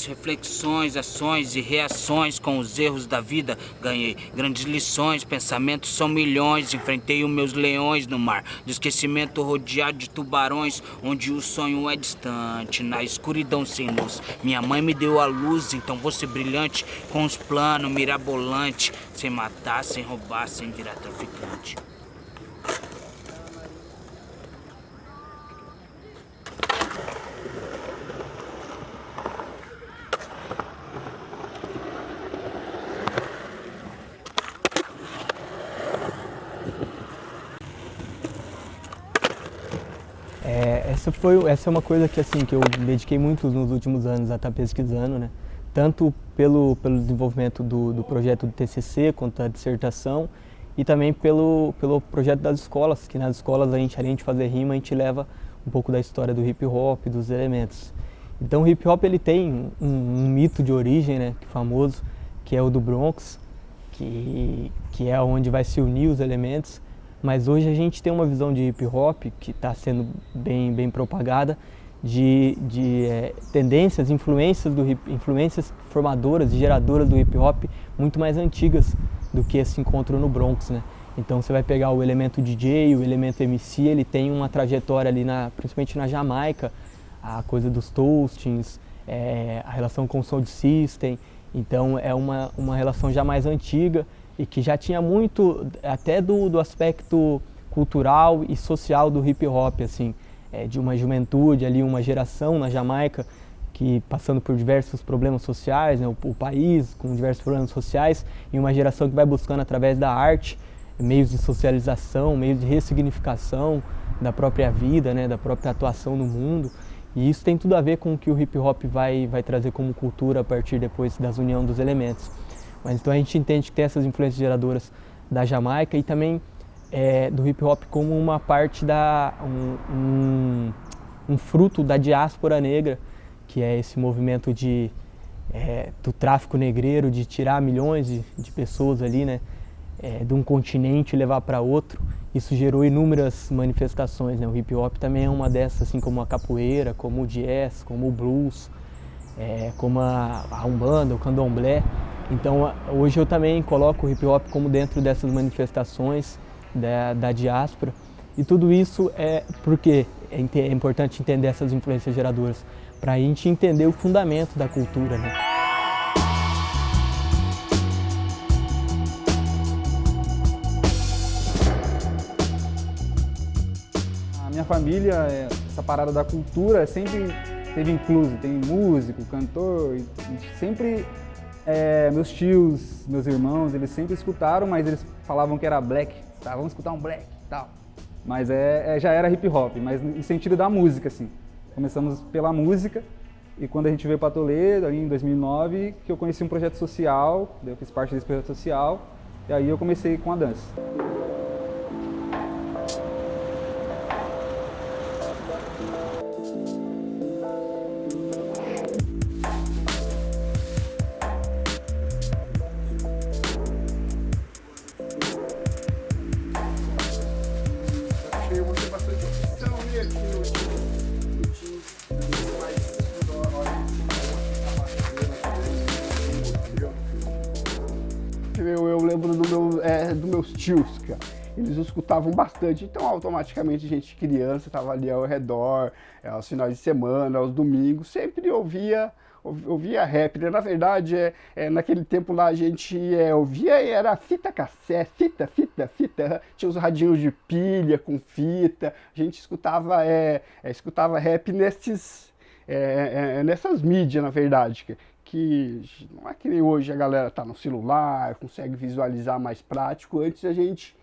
reflexões, ações e reações com os erros da vida. Ganhei grandes lições, pensamentos são milhões. Enfrentei os meus leões no mar de esquecimento rodeado de tubarões, onde o sonho é distante, na escuridão sem luz. Minha mãe me deu a luz, então vou ser brilhante, com os planos mirabolantes, sem matar, sem roubar, sem virar traficante. Essa é uma coisa que, assim, que eu dediquei muito nos últimos anos a estar pesquisando, né? Tanto pelo desenvolvimento do projeto do TCC, quanto da dissertação, e também pelo projeto das escolas, que nas escolas, além de fazer rima, a gente leva um pouco da história do hip hop, dos elementos. Então o hip hop ele tem um mito de origem, né, que é famoso, que é o do Bronx, que é onde vai se unir os elementos. Mas hoje a gente tem uma visão de hip hop que está sendo bem propagada, de tendências, influências formadoras e geradoras do hip hop muito mais antigas do que esse encontro no Bronx, né? Então você vai pegar o elemento DJ, o elemento MC, ele tem uma trajetória ali, principalmente na Jamaica, a coisa dos toastings, a relação com o Sound System. Então é uma relação já mais antiga e que já tinha muito até do aspecto cultural e social do hip hop, assim, de uma juventude ali, uma geração na Jamaica que passando por diversos problemas sociais, né, o país com diversos problemas sociais, e uma geração que vai buscando através da arte meios de socialização, meios de ressignificação da própria vida, né, da própria atuação no mundo. E isso tem tudo a ver com o que o hip hop vai trazer como cultura a partir depois da união dos elementos. Mas então a gente entende que tem essas influências geradoras da Jamaica e também do hip hop como uma parte um fruto da diáspora negra, que é esse movimento do tráfico negreiro, de tirar milhões de pessoas ali, né, de um continente e levar para outro. Isso gerou inúmeras manifestações, né? O hip hop também é uma dessas, assim como a capoeira, como o jazz, como o blues, como a umbanda, o candomblé. Então hoje eu também coloco o hip hop como dentro dessas manifestações da diáspora. E tudo isso porque é importante entender essas influências geradoras, para a gente entender o fundamento da cultura, né? A minha família, essa parada da cultura sempre teve incluso, tem músico, cantor, e sempre meus tios, meus irmãos, eles sempre escutaram, mas eles falavam que era black, tá, vamos escutar um black e tal. Mas já era hip hop, mas no sentido da música, assim. Começamos pela música e quando a gente veio para Toledo, ali em 2009, que eu conheci um projeto social, eu fiz parte desse projeto social, e aí eu comecei com a dança. Eu lembro dos meus tios, cara. Eles escutavam bastante, então automaticamente a gente criança estava ali ao redor, aos finais de semana, aos domingos, sempre ouvia rap, né? Na verdade, naquele tempo lá a gente ouvia e era fita cassete, fita, tinha os radinhos de pilha com fita, a gente escutava rap nessas mídias, na verdade, que não é que nem hoje a galera tá no celular, consegue visualizar mais prático. Antes a gente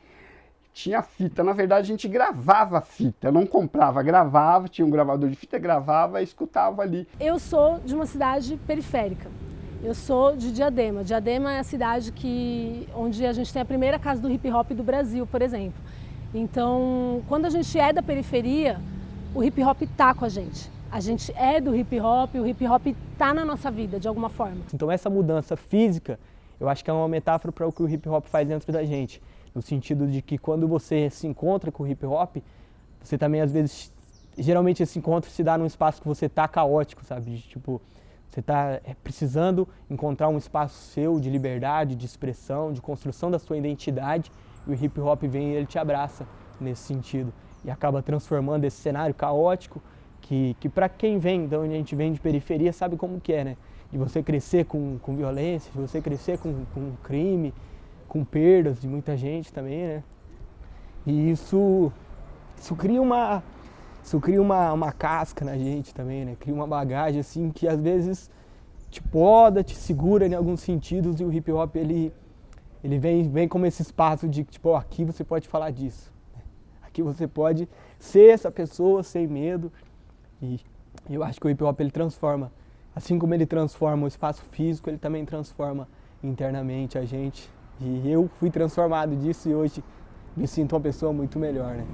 tinha fita, na verdade a gente gravava fita, não comprava, gravava, tinha um gravador de fita, gravava e escutava ali. Eu sou de uma cidade periférica, eu sou de Diadema. Diadema é a cidade onde a gente tem a primeira casa do hip hop do Brasil, por exemplo. Então, quando a gente é da periferia, o hip hop tá com a gente. A gente é do hip hop, o hip hop está na nossa vida, de alguma forma. Então essa mudança física, eu acho que é uma metáfora para o que o hip hop faz dentro da gente. No sentido de que quando você se encontra com o hip hop, você também às vezes, geralmente esse encontro se dá num espaço que você tá caótico, sabe? Tipo, Você está precisando encontrar um espaço seu de liberdade, de expressão, de construção da sua identidade, e o hip hop vem e ele te abraça nesse sentido. E acaba transformando esse cenário caótico, que para quem vem, de onde a gente vem de periferia, sabe como que é, né? De você crescer com violência, de você crescer com crime, com perdas de muita gente também, né? E isso cria uma casca na gente também, né? Cria uma bagagem assim que às vezes te poda, te segura em alguns sentidos, e o hip hop ele vem como esse espaço de tipo, ó, aqui você pode falar disso. Aqui você pode ser essa pessoa sem medo. E eu acho que o hip hop ele transforma, assim como ele transforma o espaço físico, ele também transforma internamente a gente. E eu fui transformado disso e hoje me sinto uma pessoa muito melhor, né?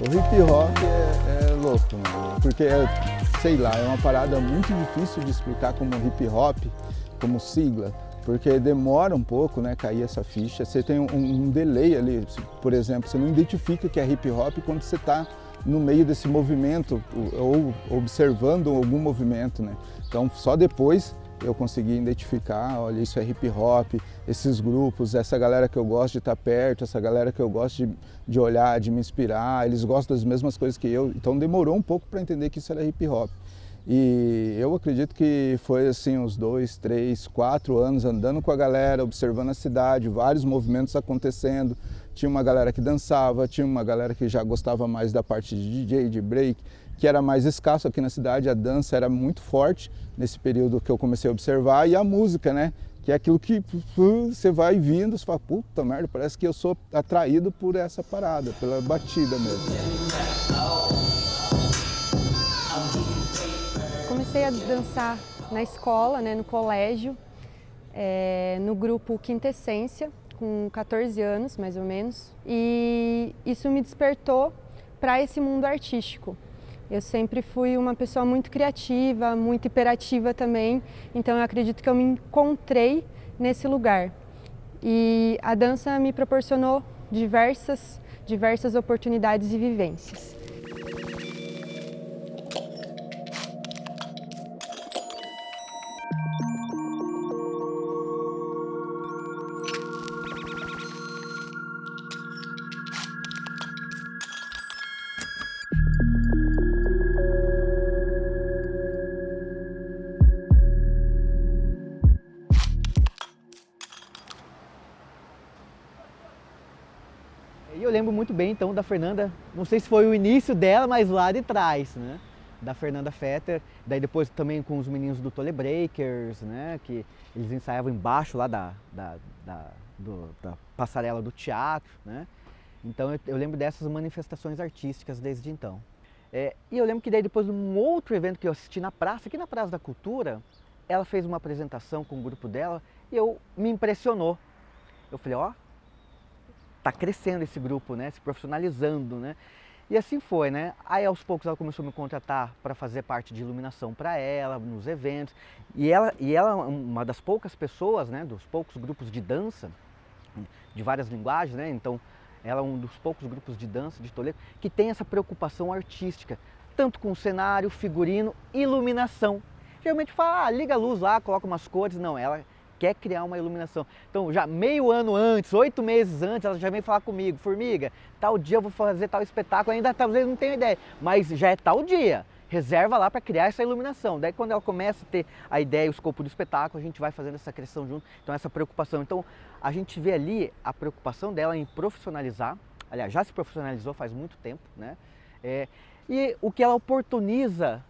O hip hop é louco, mano, porque, sei lá, é uma parada muito difícil de explicar como hip hop, como sigla, porque demora um pouco, né, cair essa ficha. Você tem um delay ali, por exemplo, você não identifica que é hip hop quando você está no meio desse movimento ou observando algum movimento, né? Então, só depois eu consegui identificar, olha, isso é hip hop, esses grupos, essa galera que eu gosto de estar perto, essa galera que eu gosto de olhar, de me inspirar, eles gostam das mesmas coisas que eu, então demorou um pouco para entender que isso era hip hop. E eu acredito que foi assim uns 2, 3, 4 anos andando com a galera, observando a cidade, vários movimentos acontecendo. Tinha uma galera que dançava, tinha uma galera que já gostava mais da parte de DJ, de break, que era mais escasso aqui na cidade. A dança era muito forte nesse período que eu comecei a observar, e a música, né? Que é aquilo que você vai vindo, você fala, puta merda, parece que eu sou atraído por essa parada, pela batida mesmo. Comecei a dançar na escola, né, no colégio, no grupo Quintessência, com 14 anos, mais ou menos, e isso me despertou para esse mundo artístico. Eu sempre fui uma pessoa muito criativa, muito hiperativa também, então eu acredito que eu me encontrei nesse lugar. E a dança me proporcionou diversas oportunidades e vivências. E eu lembro muito bem então da Fernanda, não sei se foi o início dela, mas lá de trás, né? Da Fernanda Fetter, daí depois também com os meninos do Tole Breakers, né? Que eles ensaiavam embaixo lá da passarela do teatro, né? Então eu lembro dessas manifestações artísticas desde então. E eu lembro que daí depois de um outro evento que eu assisti na praça, aqui na Praça da Cultura, ela fez uma apresentação com o grupo dela e me impressionou. Eu falei, ó, tá crescendo esse grupo, né? Se profissionalizando, né? E assim foi, né? Aí aos poucos ela começou a me contratar para fazer parte de iluminação para ela, nos eventos. E ela é uma das poucas pessoas, né? Dos poucos grupos de dança, de várias linguagens, né? Então ela é um dos poucos grupos de dança de Toledo que tem essa preocupação artística, tanto com cenário, figurino, iluminação. Geralmente fala, liga a luz lá, coloca umas cores. Não, ela quer criar uma iluminação. Então, já meio ano antes, 8 meses antes, ela já vem falar comigo, Formiga, tal dia eu vou fazer tal espetáculo, ainda talvez não tenha ideia, mas já é tal dia, reserva lá para criar essa iluminação. Daí quando ela começa a ter a ideia e o escopo do espetáculo, a gente vai fazendo essa criação junto, então essa preocupação. Então, a gente vê ali a preocupação dela em profissionalizar, aliás, já se profissionalizou faz muito tempo, né? E o que ela oportuniza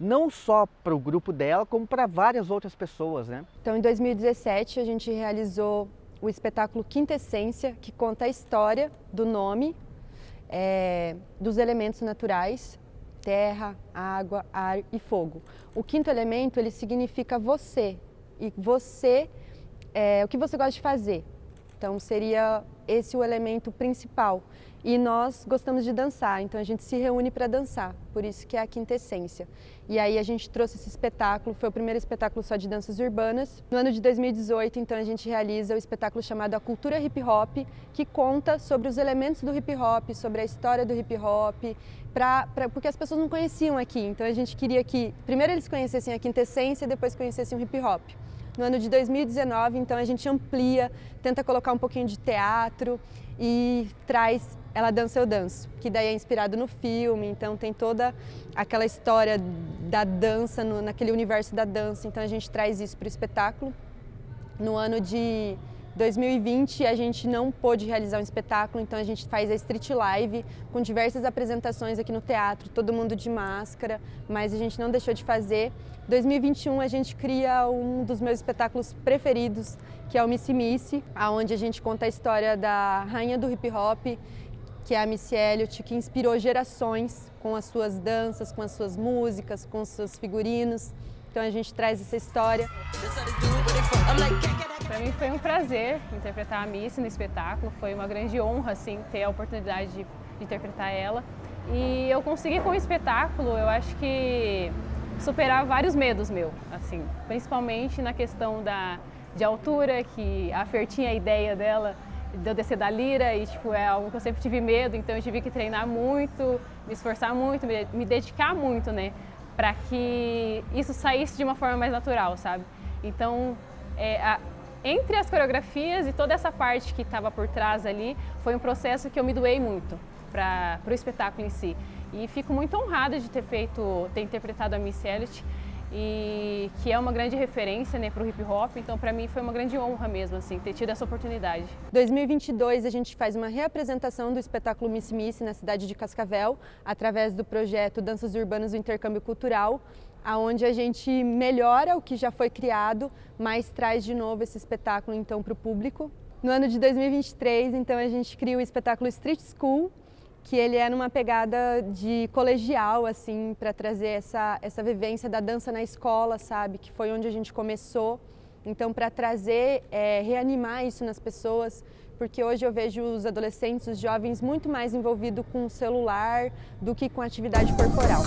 não só para o grupo dela, como para várias outras pessoas, né? Então, em 2017, a gente realizou o espetáculo Quintessência, que conta a história do nome dos elementos naturais, terra, água, ar e fogo. O quinto elemento, ele significa você, e você, o que você gosta de fazer. Então seria esse o elemento principal. E nós gostamos de dançar, então a gente se reúne para dançar, por isso que é a quintessência. E aí a gente trouxe esse espetáculo, foi o primeiro espetáculo só de danças urbanas. No ano de 2018, então, a gente realiza o espetáculo chamado A Cultura Hip Hop, que conta sobre os elementos do hip hop, sobre a história do hip hop, porque as pessoas não conheciam aqui, então a gente queria que primeiro eles conhecessem a quintessência e depois conhecessem o hip hop. No ano de 2019, então, a gente amplia, tenta colocar um pouquinho de teatro e traz Ela Dança, Eu Danço, que daí é inspirado no filme, então tem toda aquela história da dança, naquele universo da dança, então a gente traz isso para o espetáculo. No ano de 2020 a gente não pôde realizar um espetáculo, então a gente faz a Street Live com diversas apresentações aqui no teatro, todo mundo de máscara, mas a gente não deixou de fazer. 2021 a gente cria um dos meus espetáculos preferidos, que é o Missy Missy, onde a gente conta a história da rainha do hip hop, que é a Missy Elliott, que inspirou gerações com as suas danças, com as suas músicas, com os seus figurinos. Então a gente traz essa história. Para mim foi um prazer interpretar a Missy no espetáculo, foi uma grande honra assim, ter a oportunidade de interpretar ela. E eu consegui com o espetáculo, eu acho que superar vários medos meus, assim, principalmente na questão de altura, que a Fer tinha a ideia dela de eu descer da lira e tipo, é algo que eu sempre tive medo, então eu tive que treinar muito, me esforçar muito, me dedicar muito, né, para que isso saísse de uma forma mais natural, sabe? Então, entre as coreografias e toda essa parte que estava por trás ali, foi um processo que eu me doei muito para o espetáculo em si. E fico muito honrada de ter interpretado a Missy Elliott, e que é uma grande referência, né, para o hip hop, então para mim foi uma grande honra mesmo assim, ter tido essa oportunidade. 2022 a gente faz uma reapresentação do espetáculo Missy Missy na cidade de Cascavel, através do projeto Danças Urbanas do Intercâmbio Cultural, onde a gente melhora o que já foi criado, mas traz de novo esse espetáculo então para o público. No ano de 2023, então, a gente cria o espetáculo Street School, que ele é numa pegada de colegial, assim, para trazer essa vivência da dança na escola, sabe? Que foi onde a gente começou. Então, para trazer, reanimar isso nas pessoas, porque hoje eu vejo os adolescentes, os jovens, muito mais envolvidos com o celular do que com atividade corporal.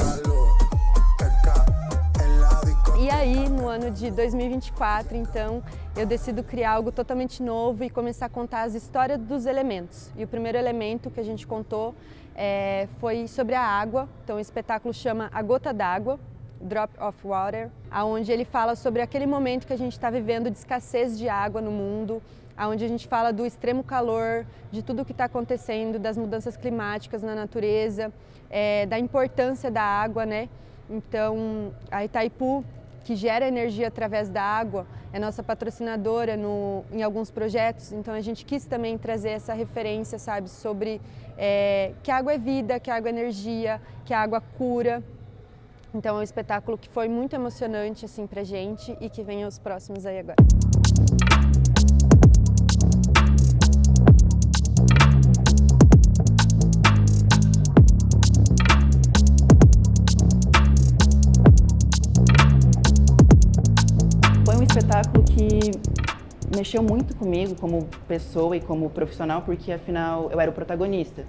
E aí, no ano de 2024, então, eu decido criar algo totalmente novo e começar a contar as histórias dos elementos. E o primeiro elemento que a gente contou foi sobre a água. Então, o espetáculo chama A Gota d'Água, Drop of Water, onde ele fala sobre aquele momento que a gente está vivendo de escassez de água no mundo, onde a gente fala do extremo calor, de tudo o que está acontecendo, das mudanças climáticas na natureza, da importância da água, né? Então, a Itaipu, que gera energia através da água, é nossa patrocinadora em alguns projetos, então a gente quis também trazer essa referência, sabe, sobre que a água é vida, que a água é energia, que a água cura. Então é um espetáculo que foi muito emocionante assim, pra gente e que vem os próximos aí agora. Espetáculo que mexeu muito comigo como pessoa e como profissional, porque afinal eu era o protagonista.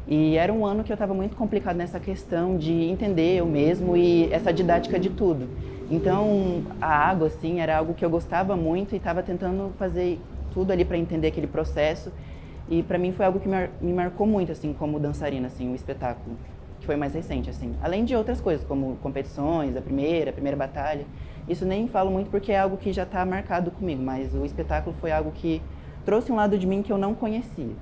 E era um ano que eu estava muito complicado nessa questão de entender eu mesmo e essa didática de tudo. Então a água assim era algo que eu gostava muito e estava tentando fazer tudo ali para entender aquele processo. E para mim foi algo que me marcou muito assim como dançarina, assim, o espetáculo, que foi mais recente assim. Além de outras coisas como competições, a primeira batalha. Isso nem falo muito porque é algo que já está marcado comigo, mas o espetáculo foi algo que trouxe um lado de mim que eu não conhecia,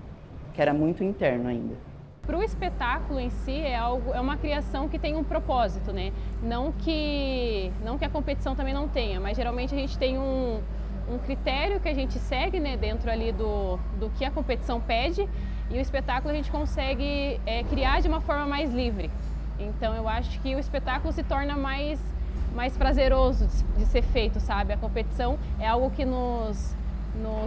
que era muito interno ainda. Para o espetáculo em si é uma criação que tem um propósito, né? Não que a competição também não tenha, mas geralmente a gente tem um critério que a gente segue, né, dentro ali do que a competição pede, e o espetáculo a gente consegue criar de uma forma mais livre. Então eu acho que o espetáculo se torna mais prazeroso de ser feito, sabe? A competição é algo que nos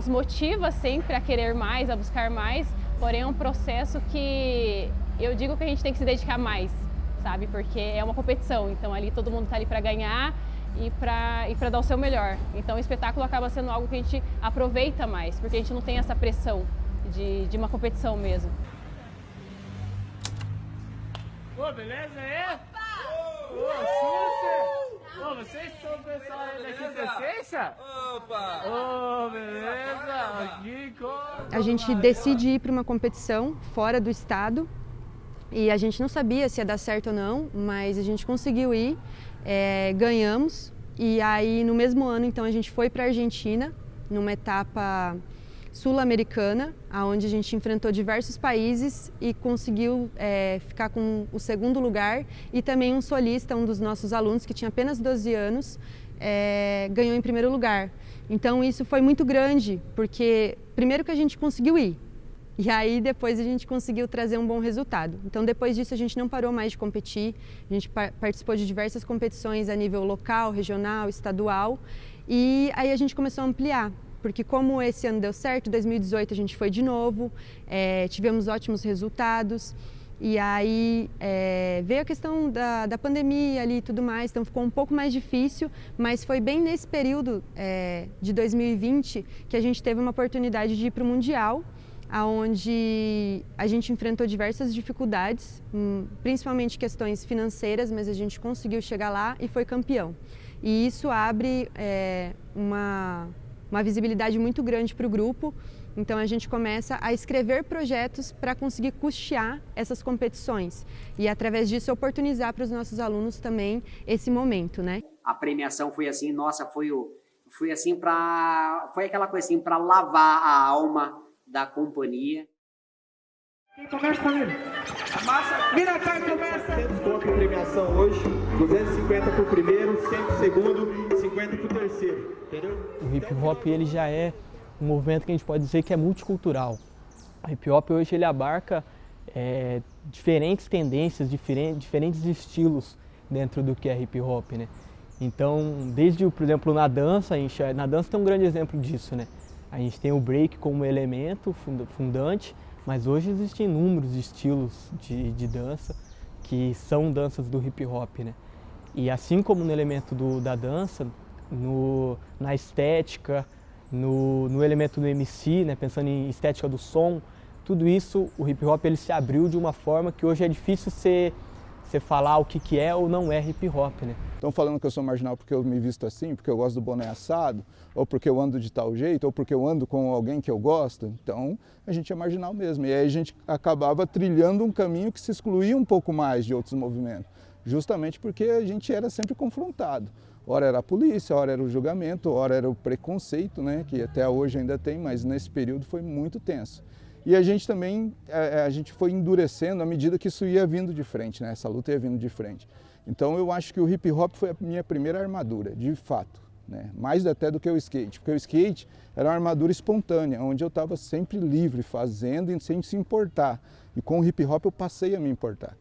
motiva sempre a querer mais, a buscar mais, porém é um processo que Eu digo que a gente tem que se dedicar mais, sabe? Porque é uma competição, então ali todo mundo está ali para ganhar e para dar o seu melhor. Então o espetáculo acaba sendo algo que a gente aproveita mais, porque a gente não tem essa pressão de uma competição mesmo. Ô, beleza aí? Ô, vocês são o pessoal aí da Quintessência? Opa! Ô, beleza! A gente decide ir para uma competição fora do estado e a gente não sabia se ia dar certo ou não, mas a gente conseguiu ir, ganhamos e aí no mesmo ano então a gente foi para a Argentina numa etapa sul-americana, onde a gente enfrentou diversos países e conseguiu ficar com o segundo lugar e também um solista, um dos nossos alunos que tinha apenas 12 anos, ganhou em primeiro lugar. Então isso foi muito grande, porque primeiro que a gente conseguiu ir e aí depois a gente conseguiu trazer um bom resultado. Então depois disso a gente não parou mais de competir, a gente participou de diversas competições a nível local, regional, estadual e aí a gente começou a ampliar. Porque como esse ano deu certo, em 2018 a gente foi de novo, tivemos ótimos resultados e aí veio a questão da pandemia ali e tudo mais, então ficou um pouco mais difícil, mas foi bem nesse período de 2020 que a gente teve uma oportunidade de ir para o Mundial, onde a gente enfrentou diversas dificuldades, principalmente questões financeiras, mas a gente conseguiu chegar lá e foi campeão. E isso abre uma visibilidade muito grande para o grupo, então a gente começa a escrever projetos para conseguir custear essas competições e através disso oportunizar para os nossos alunos também esse momento, né? A premiação foi assim, nossa, foi aquela coisa assim para lavar a alma da companhia. Quem começa também? A massa, vira cá e começa! 100 pontos de premiação hoje, 250 para o primeiro, 100 para o segundo, 50 para o terceiro, entendeu? O hip hop ele já é um movimento que a gente pode dizer que é multicultural. O hip hop hoje ele abarca diferentes tendências, diferentes estilos dentro do que é hip hop, né? Então, desde, por exemplo, na dança tem um grande exemplo disso, né? A gente tem o break como elemento fundante, mas hoje existem inúmeros estilos de dança que são danças do hip hop, né? E assim como no elemento da dança, na estética, no elemento do MC, né? Pensando em estética do som, tudo isso, o hip hop ele se abriu de uma forma que hoje é difícil você falar o que é ou não é hip hop, né? Estão falando que eu sou marginal porque eu me visto assim, porque eu gosto do boné assado, ou porque eu ando de tal jeito, ou porque eu ando com alguém que eu gosto. Então, a gente é marginal mesmo. E aí a gente acabava trilhando um caminho que se excluía um pouco mais de outros movimentos, justamente porque a gente era sempre confrontado. Ora era a polícia, ora era o julgamento, ora era o preconceito, né, que até hoje ainda tem, mas nesse período foi muito tenso. E a gente também, a gente foi endurecendo à medida que isso ia vindo de frente, né, essa luta ia vindo de frente. Então eu acho que o hip hop foi a minha primeira armadura, de fato, né? Mais até do que o skate, porque o skate era uma armadura espontânea, onde eu estava sempre livre, fazendo e sem se importar. E com o hip hop eu passei a me importar.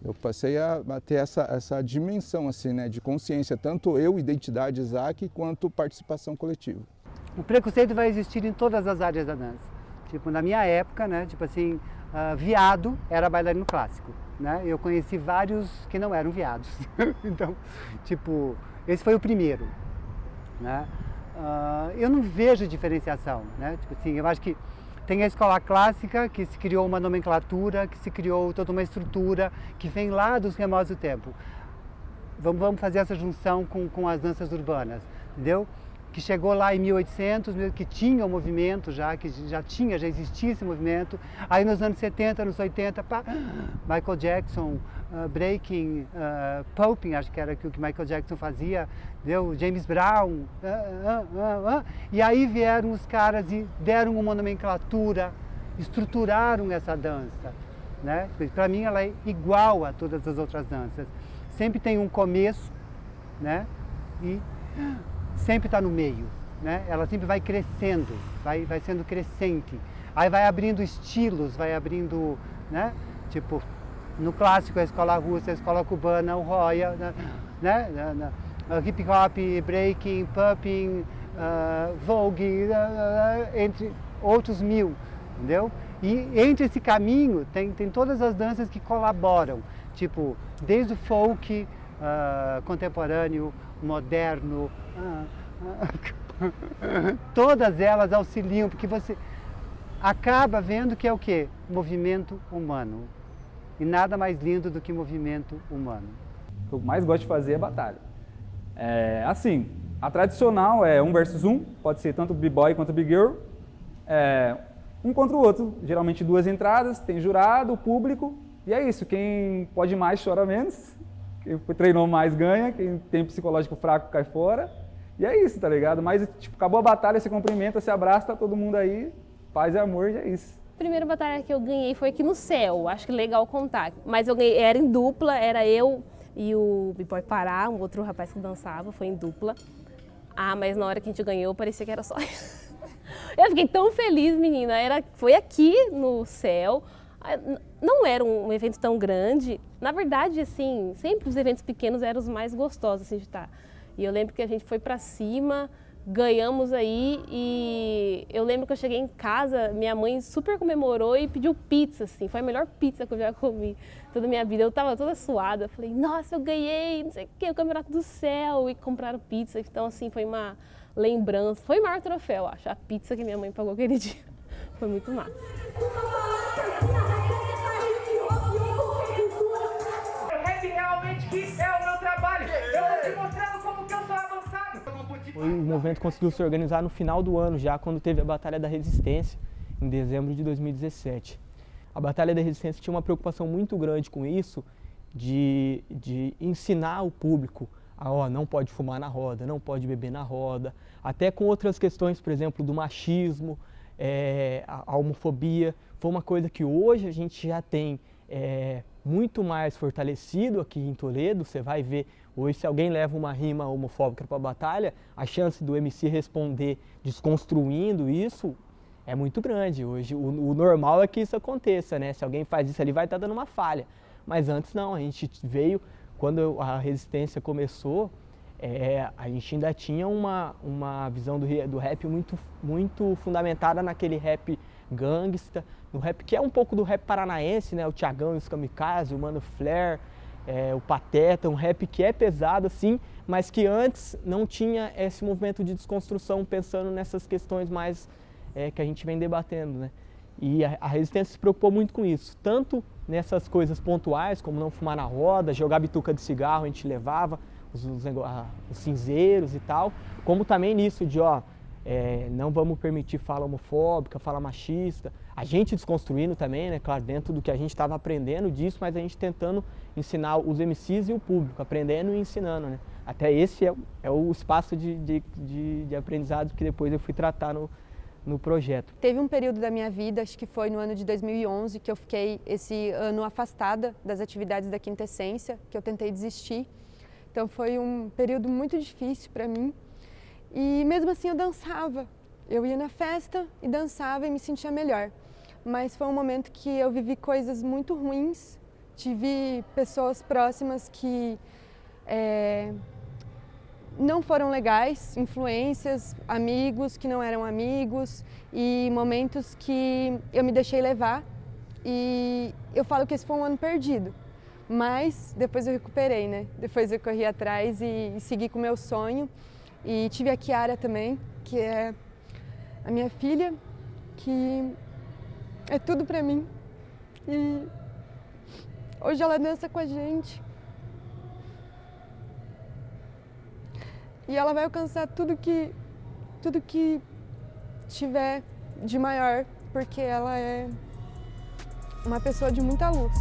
Eu passei a ter essa dimensão assim, né, de consciência, tanto eu, identidade Isaac, quanto participação coletiva. O preconceito vai existir em todas as áreas da dança. Tipo, na minha época, né, tipo assim, viado era bailarino clássico. Né? Eu conheci vários que não eram viados. Então, tipo, esse foi o primeiro. Né? Eu não vejo diferenciação. Né? Tipo assim, eu acho que tem a escola clássica, que se criou uma nomenclatura, que se criou toda uma estrutura, que vem lá dos remotos do tempo. Vamos fazer essa junção com as danças urbanas, entendeu? Que chegou lá em 1800, que tinha o movimento já, que já existia esse movimento. Aí nos anos 70, nos 80, pá, Michael Jackson, breaking, popping, acho que era o que Michael Jackson fazia, deu James Brown, e aí vieram os caras e deram uma nomenclatura, estruturaram essa dança, né? Para mim ela é igual a todas as outras danças. Sempre tem um começo, né? E sempre está no meio, né? Ela sempre vai crescendo, vai sendo crescente. Aí vai abrindo estilos, vai abrindo, né? Tipo, no clássico a escola russa, a escola cubana, o Roya, né? Hip hop, breaking, popping, vogue, entre outros mil. entendeu? E entre esse caminho tem todas as danças que colaboram, tipo, desde o folk, contemporâneo, moderno, todas elas auxiliam, porque você acaba vendo que é o quê? Movimento humano. E nada mais lindo do que movimento humano. O que eu mais gosto de fazer é batalha. Assim, a tradicional é 1 versus 1, pode ser tanto b-boy quanto b-girl, um contra o outro, geralmente 2 entradas, tem jurado, público, e é isso, quem pode mais chora menos, quem treinou mais ganha, quem tem psicológico fraco cai fora, e é isso, tá ligado? Mas, tipo, acabou a batalha, se cumprimenta, se abraça, tá todo mundo aí, paz e amor, e é isso. A primeira batalha que eu ganhei foi aqui no Céu, acho que legal contar, mas eu ganhei, era em dupla, era eu e o B-Boy Pará, um outro rapaz que dançava, foi em dupla. Mas na hora que a gente ganhou, parecia que era só eu fiquei tão feliz, menina, foi aqui no Céu, não era um evento tão grande, na verdade, assim, sempre os eventos pequenos eram os mais gostosos, assim, de estar. E eu lembro que a gente foi pra cima, ganhamos aí, e eu lembro que eu cheguei em casa, minha mãe super comemorou e pediu pizza, assim, foi a melhor pizza que eu já comi toda a minha vida. Eu tava toda suada, falei, nossa, eu ganhei, não sei o que, o Campeonato do Céu, e compraram pizza, então assim, foi uma lembrança, foi o maior troféu, acho, a pizza que minha mãe pagou aquele dia, foi muito massa. O rap realmente que é o meu trabalho, eu vou te mostrando como que eu sou avançado. O movimento conseguiu se organizar no final do ano, já quando teve a Batalha da Resistência, em dezembro de 2017. A Batalha da Resistência tinha uma preocupação muito grande com isso, de ensinar o público a não pode fumar na roda, não pode beber na roda, até com outras questões, por exemplo, do machismo, a homofobia. Foi uma coisa que hoje a gente já tem muito mais fortalecido aqui em Toledo. Você vai ver, hoje se alguém leva uma rima homofóbica para a batalha, a chance do MC responder desconstruindo isso é muito grande. Hoje o normal é que isso aconteça, né? Se alguém faz isso ali vai estar dando uma falha. Mas antes não, a gente veio, quando a resistência começou, a gente ainda tinha uma visão do rap muito fundamentada naquele rap gangsta, no rap que é um pouco do rap paranaense, né? O Thiagão e os Kamikaze, o Mano Flair, o Pateta, um rap que é pesado assim, mas que antes não tinha esse movimento de desconstrução pensando nessas questões mais que a gente vem debatendo, né? E a resistência se preocupou muito com isso, tanto nessas coisas pontuais, como não fumar na roda, jogar bituca de cigarro, a gente levava os cinzeiros e tal, como também nisso de, não vamos permitir fala homofóbica, fala machista, a gente desconstruindo também, né, claro, dentro do que a gente estava aprendendo disso, mas a gente tentando ensinar os MCs e o público, aprendendo e ensinando, né. Até esse é o espaço de aprendizado que depois eu fui tratar no projeto. Teve um período da minha vida, acho que foi no ano de 2011, que eu fiquei esse ano afastada das atividades da Quinta Essência, que eu tentei desistir. Então foi um período muito difícil para mim. E mesmo assim eu dançava. Eu ia na festa e dançava e me sentia melhor. Mas foi um momento que eu vivi coisas muito ruins. Tive pessoas próximas que não foram legais, influências, amigos que não eram amigos e momentos que eu me deixei levar. E eu falo que esse foi um ano perdido. Mas depois eu recuperei, né? Depois eu corri atrás e segui com o meu sonho. E tive a Kiara também, que é a minha filha, que é tudo pra mim. E hoje ela dança com a gente. E ela vai alcançar tudo que tiver de maior, porque ela é uma pessoa de muita luz.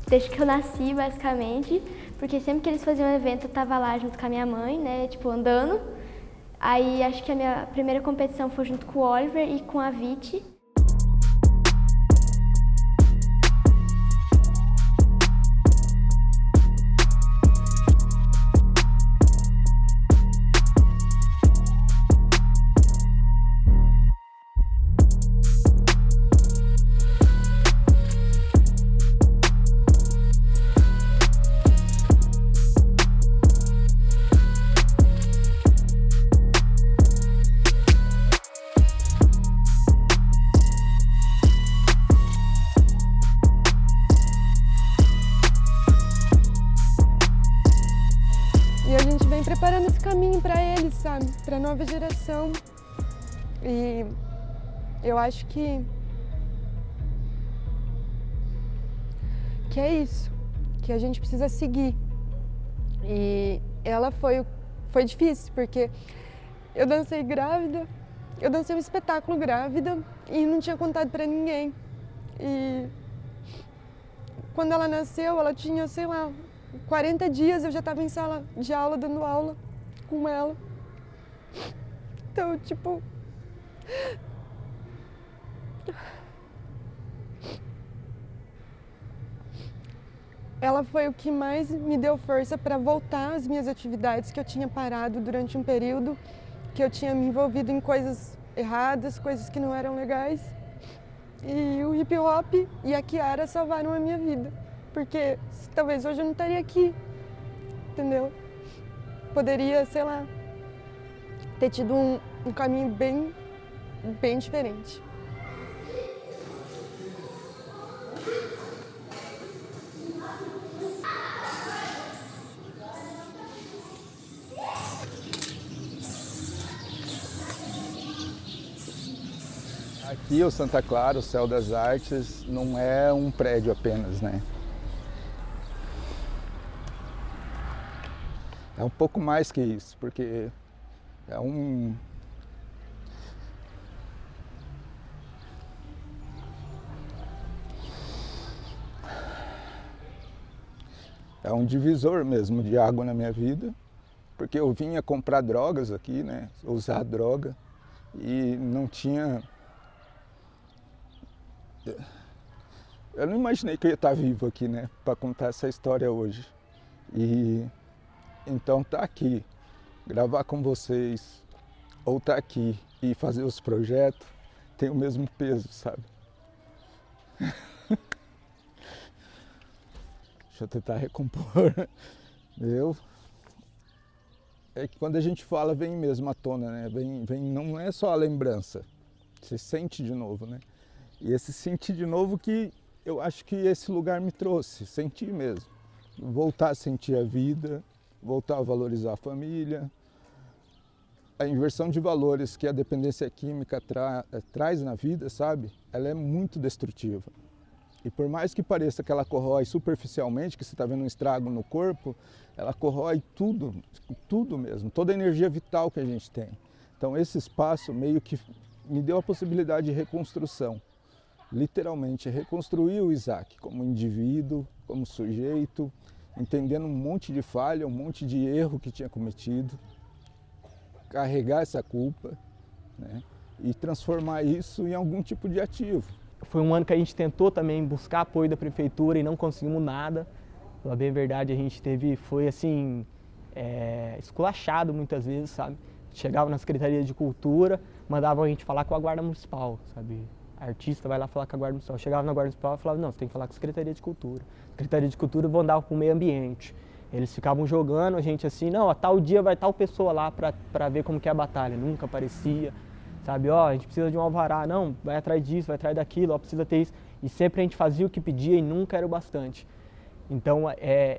Desde que eu nasci, basicamente, porque sempre que eles faziam um evento eu tava lá junto com a minha mãe, né, tipo, andando. Aí acho que a minha primeira competição foi junto com o Oliver e com a Viti. mim e para eles, sabe? Para a nova geração. E eu acho que é isso, que a gente precisa seguir. E ela foi difícil, porque eu dancei grávida, eu dancei um espetáculo grávida e não tinha contado para ninguém. E quando ela nasceu, ela tinha, sei lá, 40 dias, eu já estava em sala de aula, dando aula com ela. Então, tipo... Ela foi o que mais me deu força para voltar às minhas atividades, que eu tinha parado durante um período, que eu tinha me envolvido em coisas erradas, coisas que não eram legais. E o hip hop e a Kiara salvaram a minha vida, porque talvez hoje eu não estaria aqui, entendeu? Poderia, sei lá, ter tido um caminho bem diferente. Aqui o Santa Clara, o Céu das Artes, não é um prédio apenas, né? É um pouco mais que isso, porque é um divisor mesmo de água na minha vida, porque eu vinha comprar drogas aqui, né? Usar droga e não tinha... Eu não imaginei que eu ia estar vivo aqui, né, para contar essa história hoje. E então tá aqui, gravar com vocês, ou tá aqui e fazer os projetos, tem o mesmo peso, sabe? Deixa eu tentar recompor. É que quando a gente fala, vem mesmo à tona, né? Vem, não é só a lembrança, você sente de novo, né? E esse sentir de novo que eu acho que esse lugar me trouxe, sentir mesmo. Voltar a sentir a vida, voltar a valorizar a família. A inversão de valores que a dependência química traz na vida, sabe? Ela é muito destrutiva. E por mais que pareça que ela corrói superficialmente, que você está vendo um estrago no corpo, ela corrói tudo, tudo mesmo, toda a energia vital que a gente tem. Então esse espaço meio que me deu a possibilidade de reconstrução. Literalmente, reconstruir o Isaac como indivíduo, como sujeito, entendendo um monte de falha, um monte de erro que tinha cometido, carregar essa culpa, né, e transformar isso em algum tipo de ativo. Foi um ano que a gente tentou também buscar apoio da prefeitura e não conseguimos nada. Pela bem verdade, a gente foi assim, esculachado muitas vezes, sabe? Chegava na Secretaria de Cultura, mandavam a gente falar com a Guarda Municipal, sabe? A artista vai lá falar com a Guarda Municipal. Eu chegava na Guarda Municipal e falava, não, você tem que falar com a Secretaria de Cultura. Secretaria de Cultura mandava para o meio ambiente. Eles ficavam jogando a gente assim, não, a tal dia vai tal pessoa lá para ver como que é a batalha. Nunca aparecia, sabe? Ó, a gente precisa de um alvará. Não, vai atrás disso, vai atrás daquilo, ó, precisa ter isso. E sempre a gente fazia o que pedia e nunca era o bastante. Então,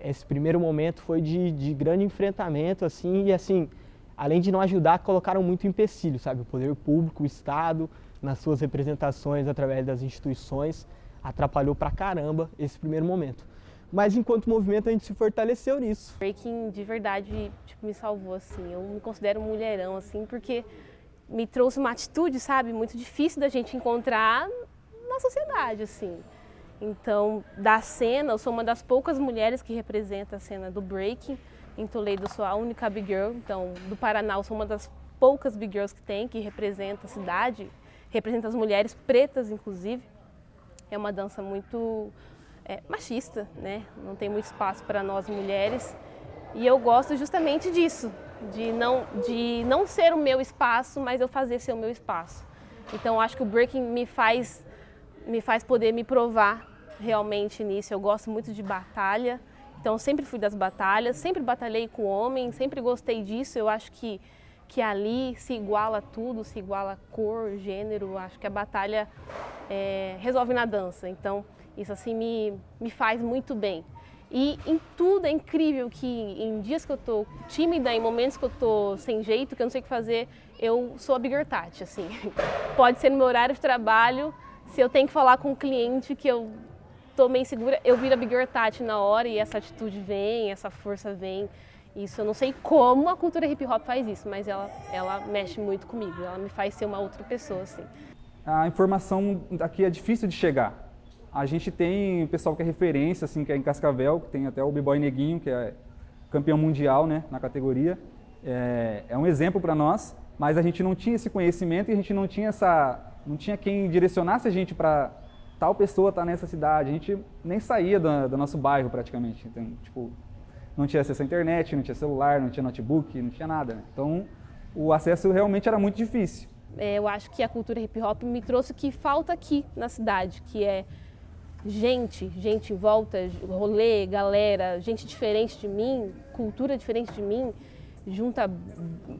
esse primeiro momento foi de grande enfrentamento, assim, e assim, além de não ajudar, colocaram muito empecilho, sabe? O poder público, o Estado, nas suas representações através das instituições, atrapalhou pra caramba esse primeiro momento. Mas enquanto movimento a gente se fortaleceu nisso. Breaking de verdade me salvou, assim. Eu me considero um mulherão, assim, porque me trouxe uma atitude, sabe, muito difícil da gente encontrar na sociedade, assim. Então, da cena, eu sou uma das poucas mulheres que representa a cena do breaking. Em Toledo eu sou a única big girl, então do Paraná eu sou uma das poucas big girls que tem, que representa a cidade, representa as mulheres pretas, inclusive. É uma dança muito machista, né? Não tem muito espaço para nós mulheres. E eu gosto justamente disso, de não ser o meu espaço, mas eu fazer ser o meu espaço. Então acho que o breaking me faz poder me provar realmente nisso. Eu gosto muito de batalha, então sempre fui das batalhas, sempre batalhei com homem, sempre gostei disso. Eu acho que ali se iguala tudo, se iguala cor, gênero. Acho que a batalha resolve na dança, então isso assim me faz muito bem. E em tudo é incrível que em dias que eu tô tímida, em momentos que eu tô sem jeito, que eu não sei o que fazer, eu sou a Bigger Tati, assim. Pode ser no meu horário de trabalho, se eu tenho que falar com um cliente que eu tô meio insegura, eu viro a Bigger Tati na hora e essa atitude vem, essa força vem. Isso eu não sei como a cultura hip hop faz isso, mas ela mexe muito comigo, ela me faz ser uma outra pessoa, assim. A informação aqui é difícil de chegar. A gente tem o pessoal que é referência, assim, que é em Cascavel, que tem até o B-Boy Neguinho, que é campeão mundial, né, na categoria. É um exemplo para nós, mas a gente não tinha esse conhecimento e a gente não tinha quem direcionasse a gente para tal pessoa estar nessa cidade. A gente nem saía do nosso bairro praticamente. Então, tipo, não tinha acesso à internet, não tinha celular, não tinha notebook, não tinha nada, né? Então o acesso realmente era muito difícil. Eu acho que a cultura hip hop me trouxe o que falta aqui na cidade, que é gente em volta, rolê, galera, gente diferente de mim, cultura diferente de mim, junta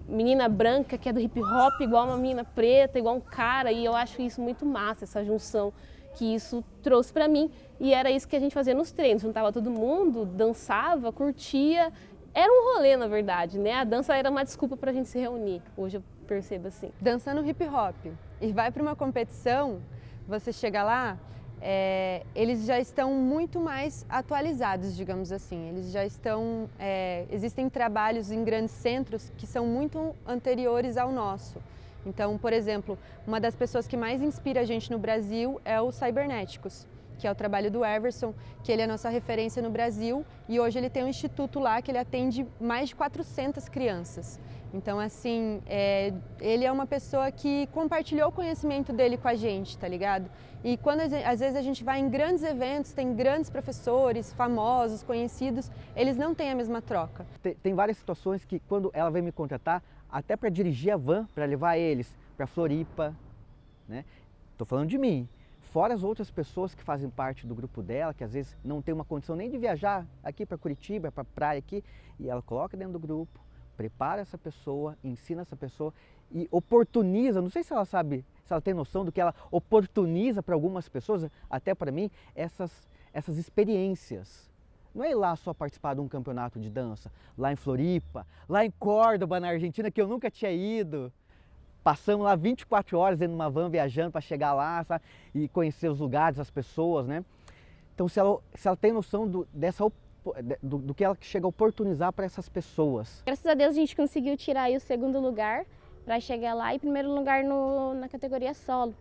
menina branca que é do hip hop igual uma menina preta, igual um cara, e eu acho isso muito massa, essa junção que isso trouxe pra mim. E era isso que a gente fazia nos treinos, juntava todo mundo, dançava, curtia, era um rolê na verdade, né? A dança era uma desculpa pra gente se reunir, hoje eu percebo assim. Dançando hip hop e vai para uma competição, você chega lá, eles já estão muito mais atualizados, digamos assim. Eles já estão... existem trabalhos em grandes centros que são muito anteriores ao nosso. Então, por exemplo, uma das pessoas que mais inspira a gente no Brasil é o Cybernéticos, que é o trabalho do Everson, que ele é a nossa referência no Brasil, e hoje ele tem um instituto lá que ele atende mais de 400 crianças. Então, assim, ele é uma pessoa que compartilhou o conhecimento dele com a gente, tá ligado? E quando às vezes a gente vai em grandes eventos, tem grandes professores, famosos, conhecidos, eles não têm a mesma troca. Tem várias situações que quando ela vem me contratar, até para dirigir a van, para levar eles para Floripa, né? Tô falando de mim. Fora as outras pessoas que fazem parte do grupo dela, que às vezes não tem uma condição nem de viajar aqui para Curitiba, para praia aqui, e ela coloca dentro do grupo, prepara essa pessoa, ensina essa pessoa e oportuniza, não sei se ela sabe, se ela tem noção do que ela oportuniza para algumas pessoas, até para mim, essas experiências. Não é ir lá só participar de um campeonato de dança, lá em Floripa, lá em Córdoba, na Argentina, que eu nunca tinha ido. Passamos lá 24 horas dentro de uma van viajando para chegar lá, sabe? E conhecer os lugares, as pessoas, né? Então, se ela tem noção do que ela chega a oportunizar para essas pessoas. Graças a Deus a gente conseguiu tirar aí o segundo lugar para chegar lá e primeiro lugar na categoria solo.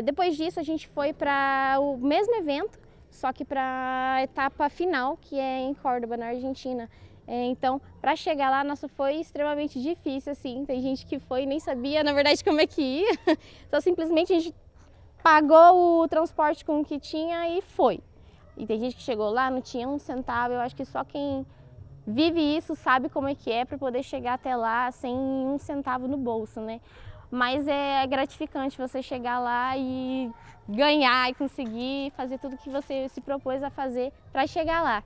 Depois disso a gente foi para o mesmo evento, só que para a etapa final, que é em Córdoba, na Argentina. Então, para chegar lá, nossa, foi extremamente difícil, assim. Tem gente que foi e nem sabia, na verdade, como é que ia. Então, simplesmente a gente pagou o transporte com o que tinha e foi. E tem gente que chegou lá, não tinha um centavo. Eu acho que só quem vive isso sabe como é que é para poder chegar até lá sem um centavo no bolso, né? Mas é gratificante você chegar lá e ganhar e conseguir fazer tudo que você se propôs a fazer para chegar lá.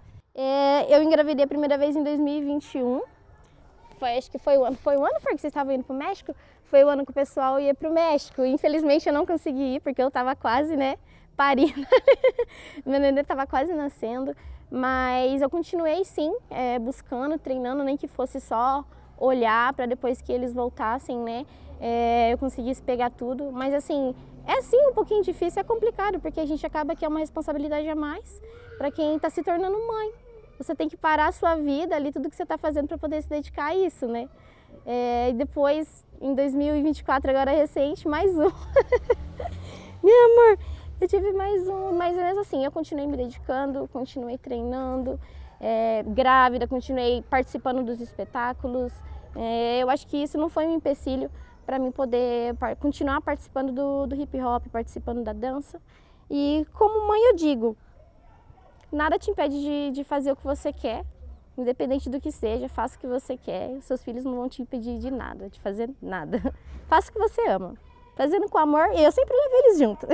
Eu engravidei a primeira vez em 2021. Acho que foi o ano que vocês estavam indo para o México? Foi o ano que o pessoal ia para o México. Infelizmente eu não consegui ir porque eu estava quase, né, parindo. Meu neném estava quase nascendo. Mas eu continuei sim, buscando, treinando, nem que fosse só olhar para depois que eles voltassem, né, eu conseguisse pegar tudo. Mas assim, é sim um pouquinho difícil, é complicado, porque a gente acaba que é uma responsabilidade a mais para quem está se tornando mãe. Você tem que parar a sua vida ali, tudo que você está fazendo para poder se dedicar a isso, né? E depois, em 2024, agora recente, mais um. Meu amor, eu tive mais um, mas mesmo assim, eu continuei me dedicando, continuei treinando, grávida, continuei participando dos espetáculos. Eu acho que isso não foi um empecilho para mim poder continuar participando do hip hop, participando da dança. E como mãe eu digo, nada te impede de fazer o que você quer, independente do que seja, faça o que você quer, os seus filhos não vão te impedir de nada, de fazer nada. Faça o que você ama, fazendo com amor, e eu sempre levo eles junto.